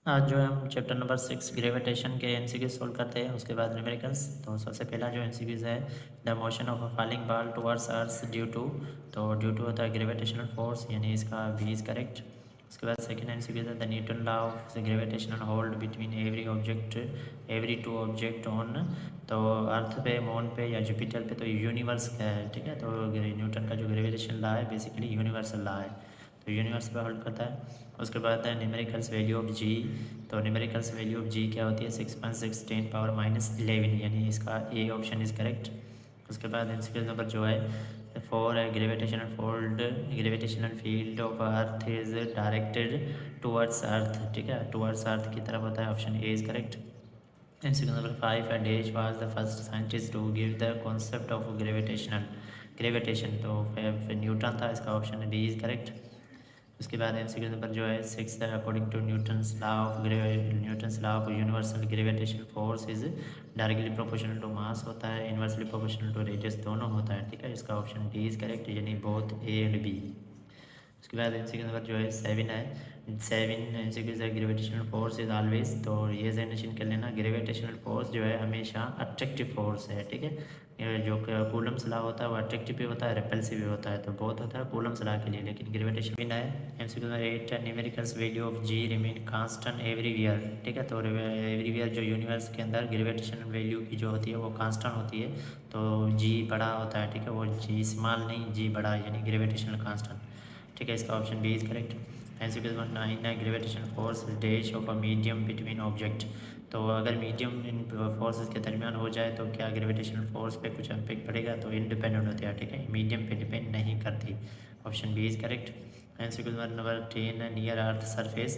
आज जो है हम चैप्टर नंबर 6 ग्रेविटेशन के एमसीक्यू सोल्व करते हैं, उसके बाद न्यूमेरिकल्स। तो सबसे पहला जो एमसीक्यूज है, the motion of a falling ball towards earth due to. तो ड्यू टू होता है ग्रेविटेशनल फोर्स, यानी इसका बी इज करेक्ट। उसके बाद सेकंड एमसीक्यू है, the Newton law of gravitational hold between every two object on. तो अर्थ पे, मून पे या जुपिटर पे तो यूनिवर्स का है, ठीक है। तो न्यूटन का जो ग्रेविटेशन लॉ है बेसिकली यूनिवर्सल लॉ है, तो यूनिवर्स पे होल्ड करता है। उसके बाद है न्यूमेरिकल्स वैल्यू ऑफ जी। तो न्यूमेरिकल्स वैल्यू ऑफ जी क्या होती है, 6.6 10 पावर -11, यानी इसका ए ऑप्शन इज करेक्ट। उसके बाद एमसीक्यू नंबर जो है 4 है, gravitational field of earth is directed towards earth, ठीक है, टुवर्ड्स अर्थ की तरफ होता है, option A is correct. MCQ number 5 है, dash was the first scientist to give the concept of gravitation. तो फिर न्यूटन था, इसका ऑप्शन बी इज करेक्ट। उसके बाद एमसीक्यू नंबर जो है 6 है, according to Newton's law of universal gravitation force is directly proportional to mass होता है, इन्वर्सली प्रोपोर्शनल टू रेडियस, दोनों होता है, ठीक है। इसका ऑप्शन डी इज करेक्ट, यानी बोथ ए एंड बी। उसके बाद एमसीक्यू नंबर जो है 7 है, 7 एमसीक्यू है, ग्रेविटेशनल फोर्स इज ऑलवेज। तो ये जनरेशन कर लेना, ग्रेविटेशनल फोर्स जो है हमेशा अट्रैक्टिव फोर्स है, ठीक है। ये जो कूलम्स लॉ होता है वो अट्रैक्टिव भी होता है, रिपल्सिव भी होता है, तो बहुत होता है कूलम्स लॉ के लिए, लेकिन ग्रेविटेशन भी ना है। एमसीक्यू नंबर 8 है, numericals value of G remain constant everywhere, ठीक है। तो एवरीवेयर जो यूनिवर्स के अंदर ग्रेविटेशनल वैल्यू की जो होती है वो कांस्टेंट होती है, तो जी बड़ा होता है, ठीक है, वो जी स्मॉल नहीं, जी बड़ा, यानी ग्रेविटेशनल कांस्टेंट, ठीक है। इसका option B is correct. MCQ number 9 है, gravitational force dash of a medium between object. तो अगर मीडियम इन फोर्सेस के दरमियान हो जाए तो क्या ग्रेविटेशनल फोर्स पे कुछ इम्पैक्ट पड़ेगा, तो इंडिपेंडेंट होती है, ठीक है, मीडियम पे डिपेंड नहीं करती, option B is correct. MCQ number 10 है, नियर अर्थ सरफेस।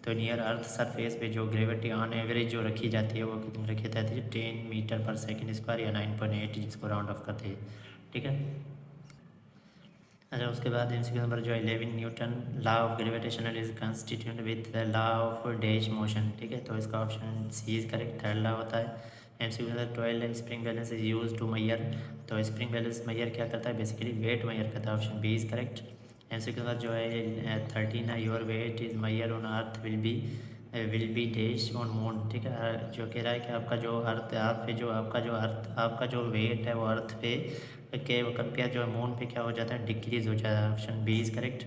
तो नियर अर्थ सरफेस पे जो ग्रेविटी ऑन एवरेज जो रखी जाती है वो कितनी रखी जाती है, 10 मीटर पर सेकेंड स्क्वायर या 9.8, जिसको राउंड ऑफ करते हैं, ठीक है। अच्छा, उसके बाद एमसीक्यू नंबर जो है 11, Newton law of gravitational is constitute with the law of dash motion, ठीक है। तो इसका option C is correct, third law होता है। एमसीक्यू नंबर 12 है, spring balance is use to measure. तो स्प्रिंग बैलेंस मैयर क्या करता है, बेसिकली वेट मैयर करता है, option B is correct. MCQ number जो है 13 है, your weight is mayor on earth will be dash on moon, ठीक है। जो कह रहा है कि आपका जो अर्थ आप पे जो आपका जो वेट है वो अर्थ पे के कंपेयर जो है मून पे क्या हो जाता है, डिक्रीज हो जाता है, ऑप्शन बी इज करेक्ट।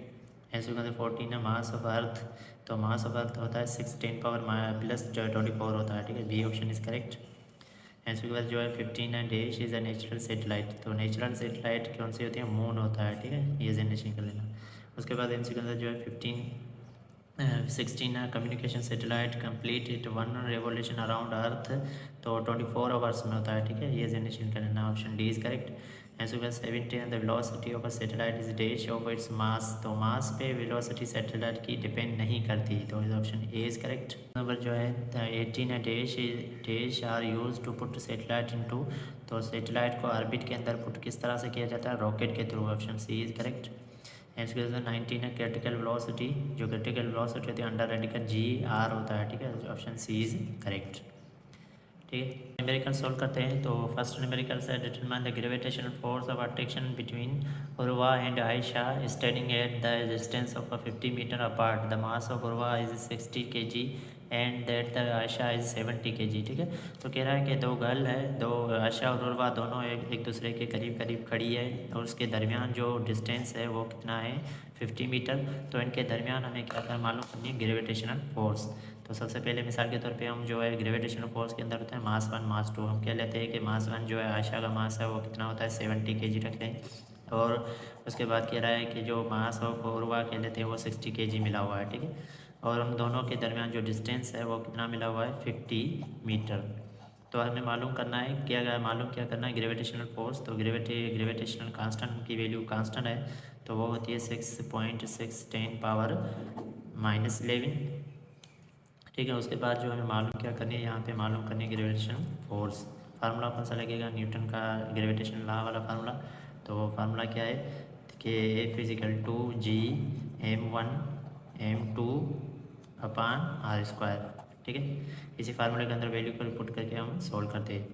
ऐसे 14 है, मास ऑफ अर्थ। तो मास ऑफ अर्थ होता है 6 10 पावर प्लस 24 होता है, ठीक है, बी ऑप्शन इज करेक्ट। ऐसे के बाद जो है 15 है, dash is a natural satellite. तो नेचुरल सेटेलाइट कौन सी होती है, मून होता है, ठीक है, ये जनरेशन कर लेना। उसके बाद एमसीक्यू के अंदर जो है 16 है, communication satellite complete it 1 revolution around earth. तो 24 आवर्स में होता है, ठीक है, ये जनरेशन का लेना, option D is correct. As well 17 the velocity of a satellite is dash of its mass. तो मास पे वेलोसिटी सैटेलाइट की डिपेंड नहीं करती, तो option A is correct. Number जो है 18 है, dash are use to put satellite into. तो सैटेलाइट को ऑर्बिट के अंदर पुट किस तरह से किया जाता है, रॉकेट के थ्रू, option C is correct. Next question 19 है, क्रिटिकल वेलोसिटी। जो क्रिटिकल वेलोसिटी होती है अंडर रेडिकल जी आर होता है, ठीक है, ऑप्शन सी इज करेक्ट, ठीक है। न्यूमेरिकल सॉल्व करते हैं। तो फर्स्ट न्यूमेरिकल से determine the gravitational force of attraction between Urwa and Ayesha standing at the distance of 50 metre apart. The mass of Urwa is 60 kg and that the Ayesha is 70 kg, ठीक है। तो कह रहा है कि दो गर्ल है, दो आयशा और उर्वा दोनों एक दूसरे के करीब करीब खड़ी है, और उसके दरमियान जो डिस्टेंस है वो कितना है, 50 मीटर। तो इनके दरमियान हमें क्या कर मालूम करनी है, ग्रेविटेशनल फोर्स। तो सबसे पहले मिसाल के तौर पे हम जो है ग्रेविटेशनल फोर्स के अंदर होते हैं मास 1 मास 2, हम कह लेते हैं कि मास 1 जो है आयशा का मास है वो कितना होता है, 70 kg रखते हैं। और उसके बाद कह रहा है कि जो मास ऑफ उर्वा कह लेते हैं वो 60 kg मिला हुआ है, ठीक है। और हम दोनों के दरमियान जो डिस्टेंस है वो कितना मिला हुआ है, 50 मीटर। तो हमें मालूम करना है क्या करना है, ग्रेविटेशनल फोर्स। तो ग्रेविटेशनल कांस्टेंट की वैल्यू कांस्टेंट है, तो वो होती है 6.6 10 पावर -11, ठीक है। उसके बाद जो हमें मालूम क्या करनी है, यहाँ पे मालूम करनी है ग्रेविटेशन फोर्स। फार्मूला कौन सा लगेगा, न्यूटन का ग्रेविटेशन लॉ वाला फार्मूला। तो फार्मूला क्या है कि F is equal to G m1 m2 upon r square, ठीक है। इसी फार्मूले के अंदर वैल्यू को पुट करके हम सॉल्व करते हैं।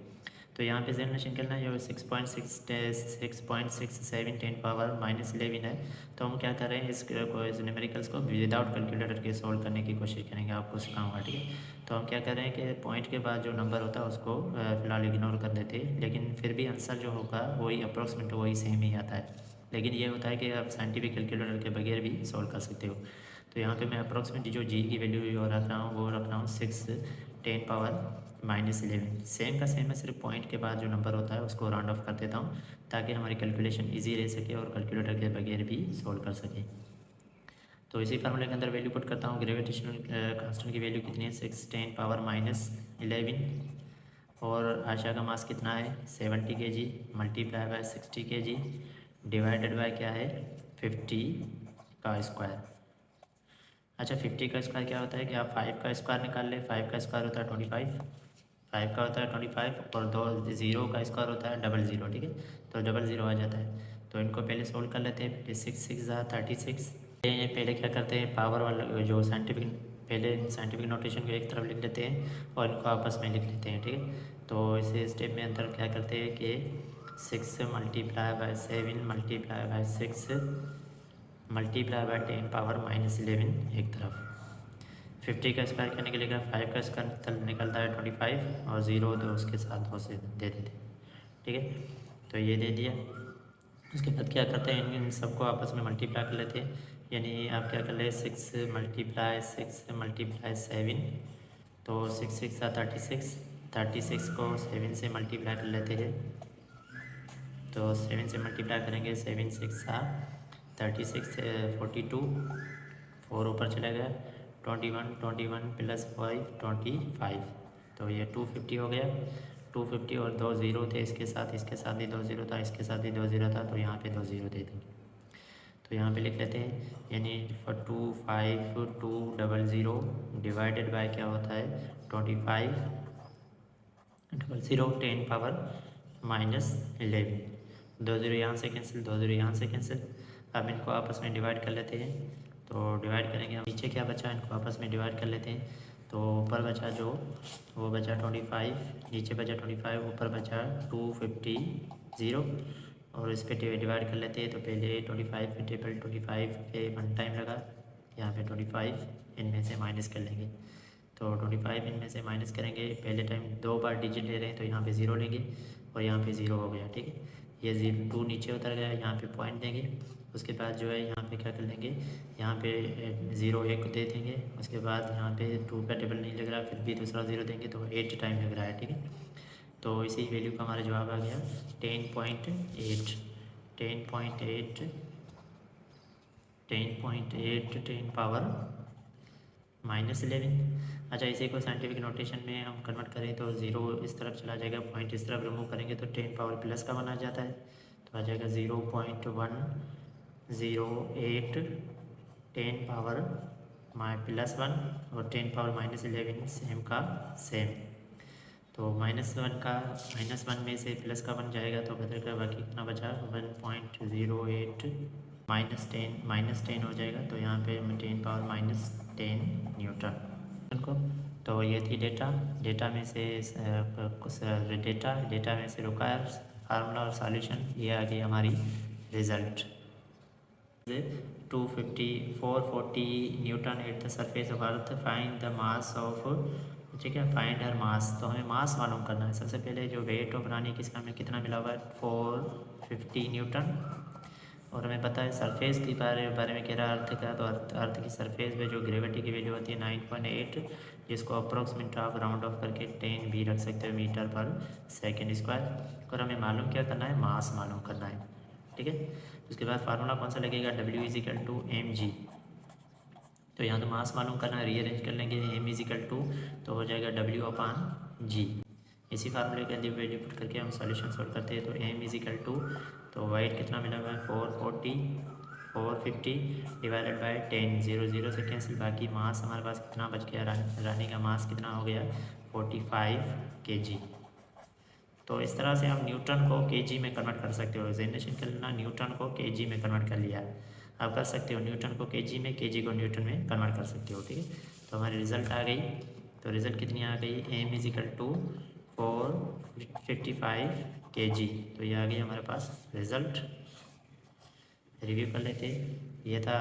तो यहाँ पे जेनरेशन करना है जो 6.67 10⁻11 है। तो हम क्या कर रहे हैं इसको इस न्यूमेरिकल्स को विदाउट कैलकुलेटर के सॉल्व करने की कोशिश करेंगे, आपको सिखाऊंगा, ठीक है। तो हम क्या कर रहे हैं कि पॉइंट के बाद जो नंबर होता है उसको फ़िलहाल इग्नोर कर देते हैं, लेकिन फिर भी आंसर जो होगा वही अप्रोक्सीमेट वही सेम ही आता है। लेकिन ये होता है कि आप साइंटिफिक कैलकुलेटर के बगैर भी सॉल्व कर सकते हो। तो यहाँ पे मैं अप्रोक्सीमेट जो जी की वैल्यू रख रहा हूँ वो रख रहा हूँ 6 10⁻11। सेम का सेम है, सिर्फ पॉइंट के बाद जो नंबर होता है उसको राउंड ऑफ कर देता हूँ ताकि हमारी कैलकुलेशन ईजी रह सके और कैलकुलेटर के बगैर भी सॉल्व कर सके। तो इसी फार्मूले के अंदर वैल्यू पुट करता हूँ। ग्रेविटेशनल कांस्टेंट की वैल्यू कितनी है 6 10⁻11 और आशा का मास कितना है 70 kg multiply by 60 kg divided by क्या है 50 का स्क्वायर। अच्छा 50 का स्क्वायर क्या होता है कि आप 5 का स्क्वायर निकाल ले, 5 का स्क्वायर होता है 25, 5 का होता है 25 और 2 0 का स्क्वायर होता है 00, ठीक है। तो 00 आ जाता है। तो इनको पहले सोल्व कर लेते हैं। पहले 6 6 36। ये पहले क्या करते हैं पावर वाला जो साइंटिफिक, पहले साइंटिफिक नोटेशन को एक तरफ लिख लेते हैं और इनको आपस में लिख लेते हैं, ठीक है। तो इसे स्टेप में अंदर क्या करते हैं कि 6 multiply by 7 multiply by 6 multiply by 10⁻11 एक तरफ। 50 का स्क्वायर क्या निकलेगा 5 का स्क्वायर निकलता है 25 और 0 तो उसके साथ 2 से दे देते, ठीक है। तो ये दे दिया। उसके बाद क्या करते हैं इन सबको आपस में मल्टीप्लाई कर लेते हैं। यानी आप क्या कर ले 6 मल्टीप्लाई 7, तो 6 6 36 को 7 से मल्टीप्लाई कर लेते हैं। तो 7 से मल्टीप्लाई करेंगे 7 6 36 42, 4 ऊपर चला गया 21 प्लस 5 25, तो ये 250 हो गया। 250 और 2 0 थे इसके साथ भी 2 0 था, इसके साथ भी 2 0 था, तो यहाँ पे 2 0 दे देंगे। तो यहाँ पे लिख लेते हैं यानी 25200 डिवाइडेड बाय क्या होता है 25 00 10⁻11। 2 0 यहाँ से कैंसिल, 2 0 यहाँ से कैंसिल। अब इनको आपस में डिवाइड कर लेते हैं। तो डिवाइड करेंगे हम, नीचे क्या बचा इनको आपस में डिवाइड कर लेते हैं। तो ऊपर बचा जो वो बचा 25, नीचे बचा 25, ऊपर बचा 250 और इस पर डिवाइड कर लेते हैं। तो पहले 25 पे टेबल 25 पे 1 टाइम लगा, यहाँ पे 25 इनमें से माइनस कर लेंगे। तो 25 इनमें से माइनस करेंगे, पहले टाइम 2 बार डिजिट ले रहे हैं तो यहाँ पे 0 लेंगे और यहाँ पे 0 हो गया, ठीक है। ये 2 नीचे उतर गया, यहाँ पे पॉइंट देंगे। उसके बाद जो है यहाँ पे क्या कर लेंगे, यहाँ पे 0 1 दे देंगे। उसके बाद यहाँ पे 2 का टेबल नहीं लग रहा, फिर भी दूसरा 0 देंगे तो 8 टाइम लग रहा है, ठीक है। तो इसी वैल्यू का हमारा जवाब आ गया 10.8 10⁻11। अच्छा इसी को साइंटिफिक नोटेशन में हम कन्वर्ट करें तो 0 इस तरफ चला जाएगा, पॉइंट इस तरफ रिमूव करेंगे तो 10 पावर प्लस का बना जाता है। तो आ जाएगा 0.108 10⁻+1 और 10⁻11 सेम का सेम। तो -1 में से प्लस का 1 जाएगा तो बदल कर बाकी कितना बचा 1.08 -10 हो जाएगा। तो यहाँ पे 10⁻−10 न्यूटन को। तो ये थी डेटा में से कुछ डेटा में से रिक्वायर फार्मूला और सॉल्यूशन। ये आ गई हमारी result 440 Newton eight the surface of earth, find the mass of, ठीक है, फाइंड हर मास। तो हमें मास मालूम करना है। सबसे पहले जो वेट ऑफ रानी किसका हमें कितना मिला हुआ है 450 न्यूटन, और हमें पता है सरफेस के बारे में कह रहा है अर्थ का। तो अर्थ की सरफेस पे जो ग्रेविटी की वैल्यू होती है 9.8, जिसको अप्रोक्सीमेट आप राउंड ऑफ करके 10 भी रख सकते हो मीटर पर सेकेंड स्क्वायर। और हमें मालूम क्या करना है मास मालूम करना है, ठीक है। उसके बाद फार्मूला कौन सा लगेगा W = mg। तो यहाँ तो मास मालूम करना है, रीअरेंज कर लेंगे m = तो हो जाएगा W/g। इसी फार्मूले के अंदर वैल्यू पुट करके हम सॉल्यूशन सॉल्व करते हैं। तो m = तो वाइट कितना मिला हुआ है 450 डिवाइडेड बाय 10, 0 0 से कैंसिल, बाकी मास हमारे पास कितना बच गया, रानी का मास कितना हो गया 45 kg। तो इस तरह से हम न्यूटन को केजी में कन्वर्ट कर सकते हो। जेनरेशन करना न्यूटन को केजी में कन्वर्ट कर लिया, आप कर सकते हो न्यूटन को केजी में, केजी को न्यूटन में कन्वर्ट कर सकते हो, ठीक है। तो हमारी रिज़ल्ट आ गई। तो रिज़ल्ट कितनी आ गई m = 455 kg। तो ये आ गई हमारे पास रिज़ल्ट। रिव्यू कर लेते। ये था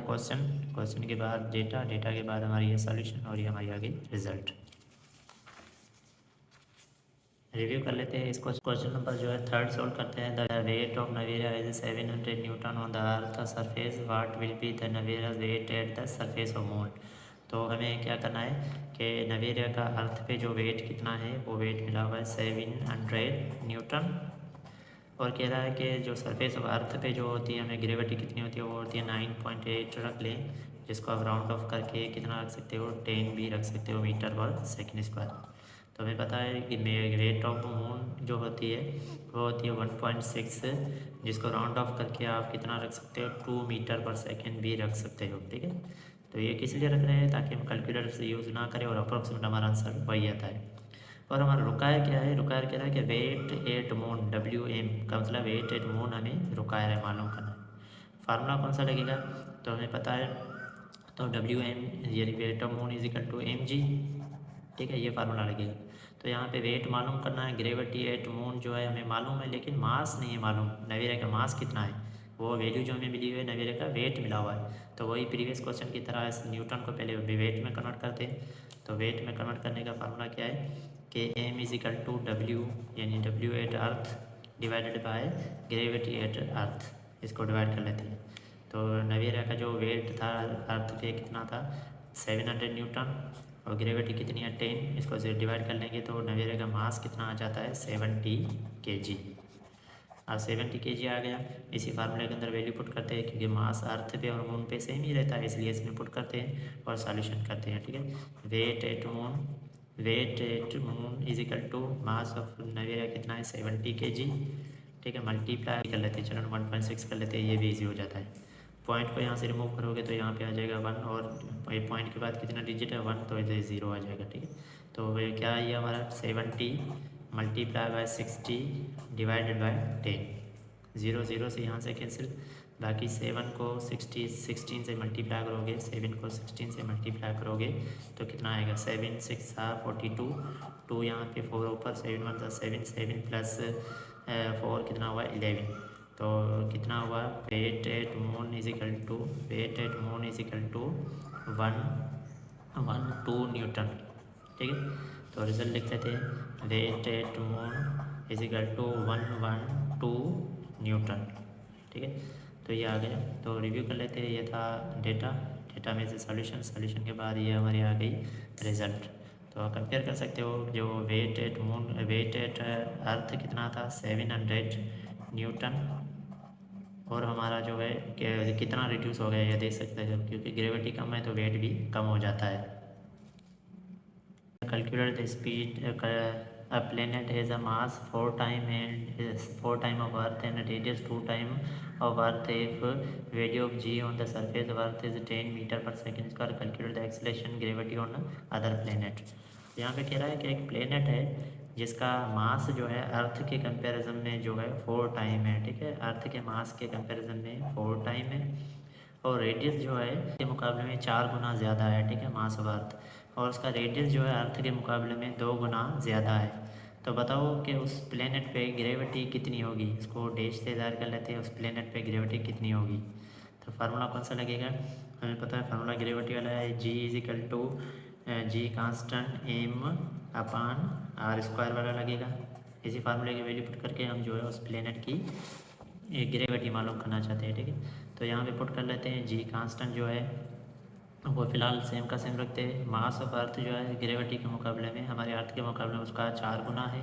क्वेश्चन के बाद डेटा के बाद हमारी ये सॉल्यूशन और ये हमारी आ गई रिजल्ट। रिव्यू कर लेते हैं इसको। क्वेश्चन नंबर जो है 3 सोल्व करते हैं। The weight of Navera is 700 newton on the earth surface, what will be the Navera weight at the surface of moon. तो हमें क्या करना है कि नवेरा का अर्थ पे जो वेट कितना है वो वेट मिला हुआ है 700 न्यूटन, और कह रहा है कि जो सरफेस ऑफ अर्थ पे जो होती है हमें ग्रेविटी कितनी होती है वो होती है 9.8 रख लें, जिसको आप राउंड ऑफ करके कितना रख सकते हो 10 भी रख सकते हो मीटर पर सेकंड स्क्वायर। तो हमें पता है कि वेट ऑफ मून जो होती है वो होती है 1.6, जिसको राउंड ऑफ करके आप कितना रख सकते हो 2 मीटर पर सेकेंड भी रख सकते हो। ठीक है, तो ये किस लिए रख रहे हैं ताकि हम कैलकुलेटर से यूज़ ना करें और अप्रोक्सीमेट हमारा आंसर वही आता है। और हमारा रुकायर क्या है, रुकायर कह रहा है कि वेट एट मून WM का मतलब वेट एट मून हमें रुकायर है मालूम करना है। फार्मूला कौन सा लगेगा, तो हमें पता है तो WM यानी weight of moon is equal to mg। ठीक है, ये फार्मूला लगेगा। तो यहाँ पे वेट मालूम करना है, ग्रेविटी एट मून जो है हमें मालूम है लेकिन मास नहीं है मालूम, नवेरा का मास कितना है, वो वैल्यू जो हमें मिली हुई है नवेरा का वेट मिला हुआ है। तो वही प्रीवियस क्वेश्चन की तरह इस न्यूटन को पहले वेट में कन्वर्ट करते हैं। तो वेट में कन्वर्ट करने का फार्मूला क्या है कि m is equal to W यानी W at earth divided by gravity at earth, इसको डिवाइड कर लेते हैं। तो नवेरा का जो वेट था अर्थ पे कितना था 700 न्यूटन और ग्रेविटी कितनी है 10, इसको से डिवाइड कर लेंगे तो नवेरे का मास कितना आ जाता है 70 kg। अब 70 kg आ गया, इसी फार्मूले के अंदर वैल्यू पुट करते हैं क्योंकि मास अर्थ पे और मून पे सेम ही रहता है इसलिए इसमें पुट करते हैं और सॉल्यूशन करते हैं। ठीक है, weight at moon is equal to mass of Navera कितना है 70 kg। ठीक है, मल्टीप्लाई कर लेते हैं, चलो 1.6 कर लेते हैं, ये भी ईजी हो जाता है। पॉइंट को यहाँ से रिमूव करोगे तो यहाँ पे आ जाएगा 1 और पॉइंट के बाद कितना डिजिट है 1, तो इधर 0 आ जाएगा। ठीक है, तो वे क्या है ये हमारा 70 मल्टीप्लाई बाय 60 डिवाइडेड बाय 10, 0 0 से यहाँ से कैंसिल, बाकी 7 को 16 से मल्टीप्लाई करोगे, 7 को 16 से मल्टीप्लाई करोगे तो कितना आएगा 7 6 42, 2 यहाँ पे 4 ऊपर 7 1 7 7 प्लस 4 कितना हुआ 11, तो कितना हुआ weight at moon is equal to 112 newton. ठीक है, तो रिजल्ट लिख लेते हैं weight at moon is equal to 112 newton. ठीक है, तो ये आ गया। तो रिव्यू कर लेते हैं, ये था डेटा में से सॉल्यूशन के बाद ये हमारी आ गई रिजल्ट। तो कंपेयर कर सकते हो जो वेट एट अर्थ कितना था 700 न्यूटन, और हमारा जो है कि कितना रिड्यूस हो गया ये देख सकते हो क्योंकि ग्रेविटी कम है तो वेट भी कम हो जाता है। Calculate the speed a planet has a mass 4 time of Earth and radius 2 time of Earth. If value of g on the surface of Earth is 10 meter per second square, calculate the acceleration gravity on other planet. यहाँ पे कह रहा है कि एक planet है जिसका मास जो है अर्थ के कंपैरिजन में जो है 4 टाइम है। ठीक है, अर्थ के मास के कंपैरिजन में 4 टाइम है और रेडियस जो है के मुकाबले में 4 गुना ज़्यादा है। ठीक है, मास ऑफ अर्थ, और उसका रेडियस जो है अर्थ के मुकाबले में 2 गुना ज़्यादा है। तो बताओ कि उस प्लेनेट पे ग्रेविटी कितनी होगी, इसको डैश से ज़ाहिर कर लेते हैं, उस प्लेनेट पे ग्रेविटी कितनी होगी। तो फार्मूला कौन सा लगेगा, हमें पता है फार्मूला ग्रेविटी वाला है G is equal to G constant m upon r square वाला लगेगा। इसी फार्मूले की वैल्यू पुट करके हम जो है उस प्लेनेट की ग्रेविटी मालूम करना चाहते हैं। ठीक है, तो यहाँ पे पुट कर लेते हैं जी कांस्टेंट जो है वो फिलहाल सेम का सेम रखते हैं। मास ऑफ अर्थ जो है ग्रेविटी के मुकाबले में हमारे अर्थ के मुकाबले में उसका 4 गुना है,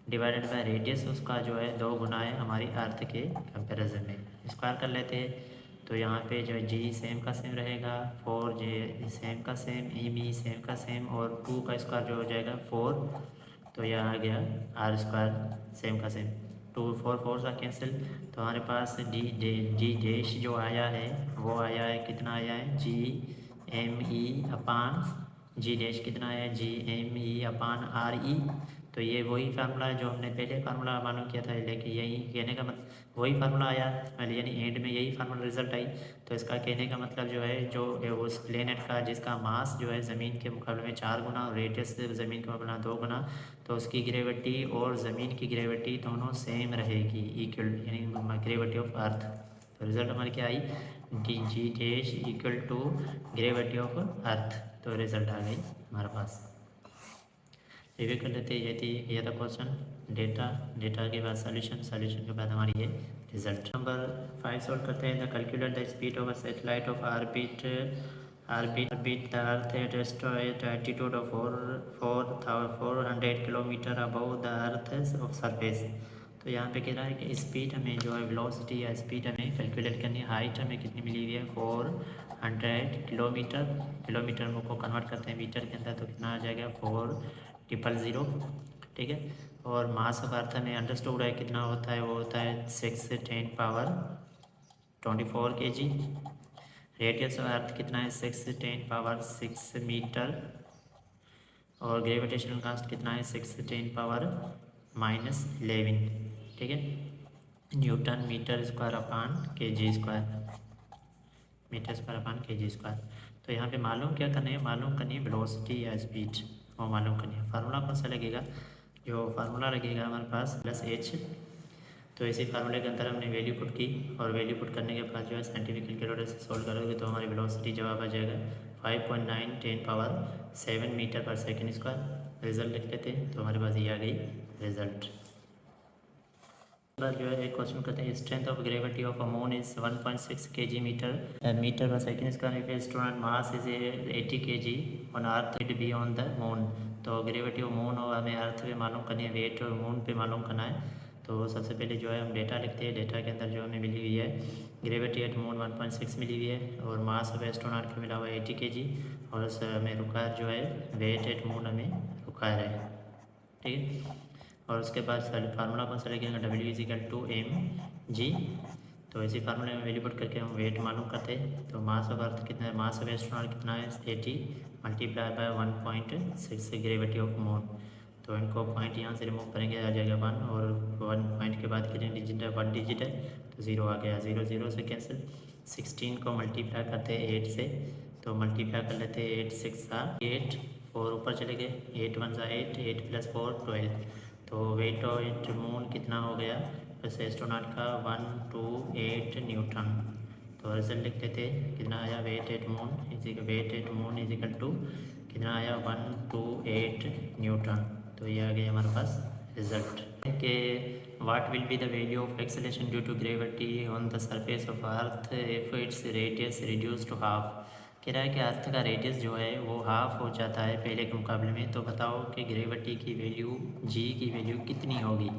डिवाइडेड बाय रेडियस उसका जो है 2 गुना है हमारी अर्थ के कंपैरिजन में। स्क्वायर कर लेते हैं तो यहाँ पे जो है जी सेम का सेम रहेगा, 4 जे सेम का सेम, एम ई सेम का सेम, और 2 का स्क्वायर जो हो जाएगा 4, तो यह आ गया आर स्क्वायर सेम का सेम, 2 4 4 सा कैंसिल, तो हमारे पास जी डैश जो आया है वो आया है कितना आया है जी एम ई अपान जी डैश कितना है G M E upon R E, तो ये वही फार्मूला है जो हमने पहले फार्मूला मालूम किया था, लेकिन यही कहने का मतलब वही फार्मूला आया, यानी एंड में यही फार्मूला रिजल्ट आई। तो इसका कहने का मतलब जो है, जो उस प्लेनेट का जिसका मास जो है ज़मीन के मुकाबले में 4 गुना और रेडियस ज़मीन के मुकाबले 2 गुना, तो उसकी ग्रेविटी और ज़मीन की ग्रेविटी दोनों सेम रहेगी, इक्वल, यानी ग्रेविटी ऑफ अर्थ। तो रिजल्ट हमारी क्या आई, g dash equal to gravity of earth. तो रिजल्ट आ गई हमारे पास। रिव्यू कर लेते हैं। ये था क्वेश्चन, डेटा के बाद सॉल्यूशन के बाद हमारी ये रिजल्ट। नंबर 5 सॉल्व करते हैं। The calculate the speed of a satellite of orbit the earth at altitude of 400 kilometre above the earth of surface. तो यहाँ पे कह रहा है कि स्पीड हमें जो है वेलोसिटी या स्पीड हमें कैलकुलेट करनी है। हाइट हमें कितनी मिली हुई है, 400 किलोमीटर को कन्वर्ट करते हैं मीटर के अंदर, तो कितना आ जाएगा 4000, ठीक है। और मास ऑफ अर्थ हमें अंडरस्टूड है कितना होता है, वो होता है 6×10⁴ kg। रेडियस ऑफ अर्थ कितना है, 6×10⁶ मीटर। और ग्रेविटेशनल कांस्टेंट कितना है, 6×10⁻11, ठीक है। Newton metre square upon kg square, metre square upon kg square. तो यहाँ पे मालूम क्या करना है, मालूम करनी है वेलोसिटी या स्पीड, वो मालूम करनी है। फार्मूला कौन सा लगेगा, जो फार्मूला लगेगा हमारे पास +h। तो इसी फार्मूले के अंदर हमने वैल्यू पुट की, और वैल्यू पुट करने के बाद जो है साइंटिफिक कैलकुलेटर से सोल्व करोगे तो हमारी वेलोसिटी जवाब आ जाएगा 5.9×10⁷ metre per second square. Result लिख लेते हैं, तो हमारे पास ये आ गई रिजल्ट। जो है एक क्वेश्चन करते हैं, strength of gravity of a moon is 1.6 kg meter per second square if student mass is 80 kg on earth it be on the moon. तो ग्रेविटी ऑफ मून और हमें अर्थ पे मालूम करनी है, वेट और मून पे मालूम करना है। तो सबसे पहले जो है हम डेटा लिखते हैं। डेटा के अंदर जो हमें मिली हुई है, ग्रेविटी एट मून 1.6 मिली हुई है, और मास ऑफ एस्ट्रोनॉट का मिला हुआ है 80 kg, और हमें रिक्वायर जो है वेट एट मून हमें रिक्वायर है, ठीक है। और उसके बाद फार्मूला कौन सा लगेगा, W=mg। तो इसी फार्मूले में वैल्यू पुट करके हम वेट मालूम करते हैं। तो मास ऑफ अर्थ कितना है, मास ऑफ एस्ट्रोनॉट कितना है 80 × 1.6 ग्रेविटी ऑफ मून। तो इनको पॉइंट यहाँ से रिमूव करेंगे, आ जाएगा 1, और 1 पॉइंट के बाद कितने डिजिट है, 1 डिजिट है, तो 0 आ गया, 0 0 से कैंसिल। 16 को मल्टीप्लाई करते हैं 8 से, तो मल्टीप्लाई कर लेते हैं 8 6 8, 4 ऊपर चले गए, 8 1 8, 8 + 4 12। तो वेट ऑफ इट मून कितना हो गया, वैसे एस्ट्रोनॉट का 128 न्यूटन। तो रिजल्ट लिख लेते कितना आया, weight at moon is equal to कितना आया, 128 न्यूटन। तो ये आ गया हमारे पास रिजल्ट कि what will be the value of acceleration due to gravity on the surface of earth if its radius reduce to half. कह रहा है कि अर्थ का रेडियस जो है वो हाफ हो जाता है पहले के मुकाबले में। तो बताओ कि ग्रेविटी की वैल्यू, जी की वैल्यू कितनी होगी,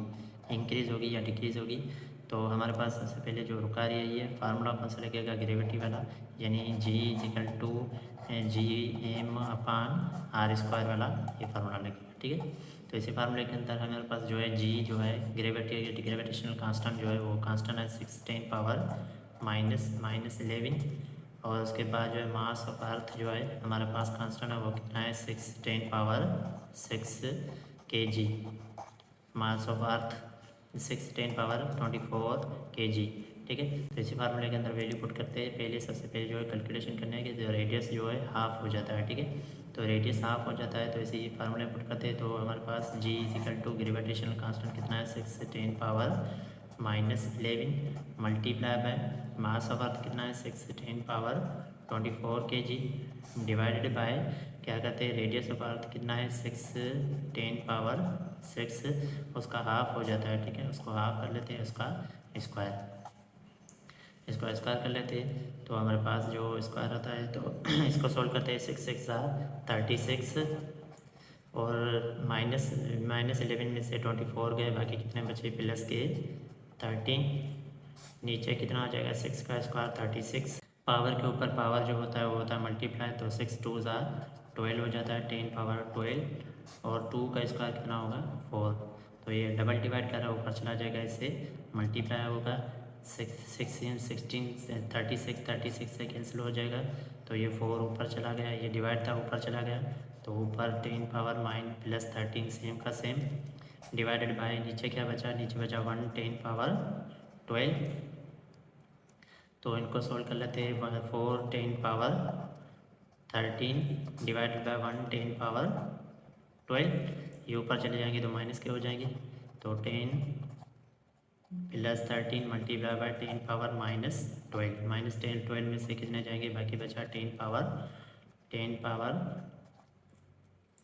इंक्रीज़ होगी या डिक्रीज़ होगी। तो हमारे पास सबसे पहले जो रुका रही है, फार्मूला कौन सा लगेगा, ग्रेविटी वाला, यानी G=m/r² वाला ये फार्मूला लगेगा, ठीक है। तो इसी फार्मूले के अंदर हमारे पास जो है जी जो है ग्रेविटेशनल कांस्टेंट जो है वो कांस्टेंट है 6×10⁻11। और उसके बाद जो है मास ऑफ अर्थ जो है हमारे पास कांस्टेंट है वो कितना है 6×10⁶ kg। Mass of earth 6×10⁴ kg, ठीक है। तो इसी फार्मूले के अंदर वैल्यू पुट करते हैं। पहले सबसे पहले जो है कैलकुलेशन करना है कि रेडियस जो है हाफ हो जाता है, ठीक है। तो रेडियस हाफ हो जाता है, तो इसी फार्मूले पुट करते हैं। तो हमारे पास G= ग्रेविटेशनल कांस्टेंट कितना है 6×10⁻11 multiply by mass of earth कितना है 6×10⁴ kg डिवाइडेड बाय क्या कहते हैं, रेडियस ऑफ अर्थ कितना है 6×10⁶, उसका हाफ हो जाता है, ठीक है। उसको हाफ कर लेते हैं, उसका स्क्वायर, इसको स्क्वायर कर लेते हैं। तो हमारे पास जो स्क्वायर आता है, तो इसको सोल्व करते हैं, 6 6 36, और -11 में से 24 गए, बाकी कितने बचे, प्लस के 13, नीचे कितना आ जाएगा 6 का स्क्वायर 36। पावर के ऊपर पावर जो होता है वो होता है मल्टीप्लाई, तो 6 2 12 हो जाता है, 10⁻12, और 2 का स्क्वायर कितना होगा 4। तो ये डबल डिवाइड कर रहा है, ऊपर चला जाएगा, इससे मल्टीप्लाई होगा 16 36 से कैंसिल हो जाएगा, तो ये 4 ऊपर चला गया, ये डिवाइड था ऊपर चला गया, तो ऊपर 10 पावर माइन प्लस 13 सेम का सेम डिवाइडेड बाय नीचे क्या बचा, नीचे बचा 1 10 पावर 12। तो इनको सोल्व कर लेते हैं। 4 10 पावर 13 डिवाइडेड बाय 1 10 पावर 12। ये ऊपर चले जाएंगे तो माइनस के हो जाएंगे। तो 10 plus 13 multiply by 10 power minus 12। Minus 10 12 में से कितने जाएंगे, बाकी बचा 10 पावर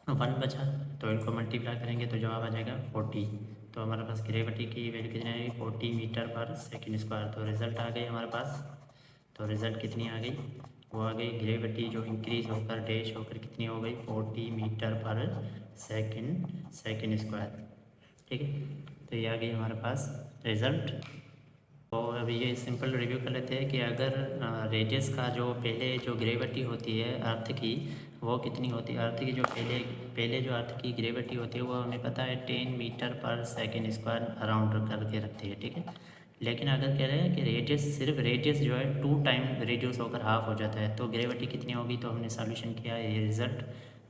1 बचा। तो इनको मल्टीप्लाई करेंगे तो जवाब आ जाएगा 40। तो हमारे पास ग्रेविटी की वैल्यू कितनी आएगी, 40 मीटर पर सेकेंड स्क्वायर। तो रिजल्ट आ गई हमारे पास। तो रिजल्ट कितनी आ गई, वो आ गई ग्रेविटी जो इंक्रीज होकर डैश होकर कितनी हो गई, 40 मीटर पर सेकेंड स्क्वायर। ठीक है, तो ये आ गई हमारे पास रिजल्ट। तो अभी ये सिंपल रिव्यू कर लेते हैं कि अगर रेडियस का जो पहले जो ग्रेविटी होती है अर्थ की, वो कितनी होती है। अर्थ की जो पहले जो अर्थ की ग्रेविटी होती है वो हमें पता है 10 metre per second square around करके रखती है। ठीक है, लेकिन अगर कह रहे हैं कि रेडियस, सिर्फ रेडियस जो है 2 टाइम रिड्यूस होकर हाफ हो जाता है, तो ग्रेविटी कितनी होगी। तो हमने सॉल्यूशन किया है, ये रिजल्ट,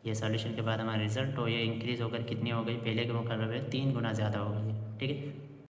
ये सॉल्यूशन के बाद हमारा रिजल्ट, तो ये इंक्रीज़ होकर कितनी हो गई, पहले के मुकाबले 3 गुना ज़्यादा हो गई। ठीक है।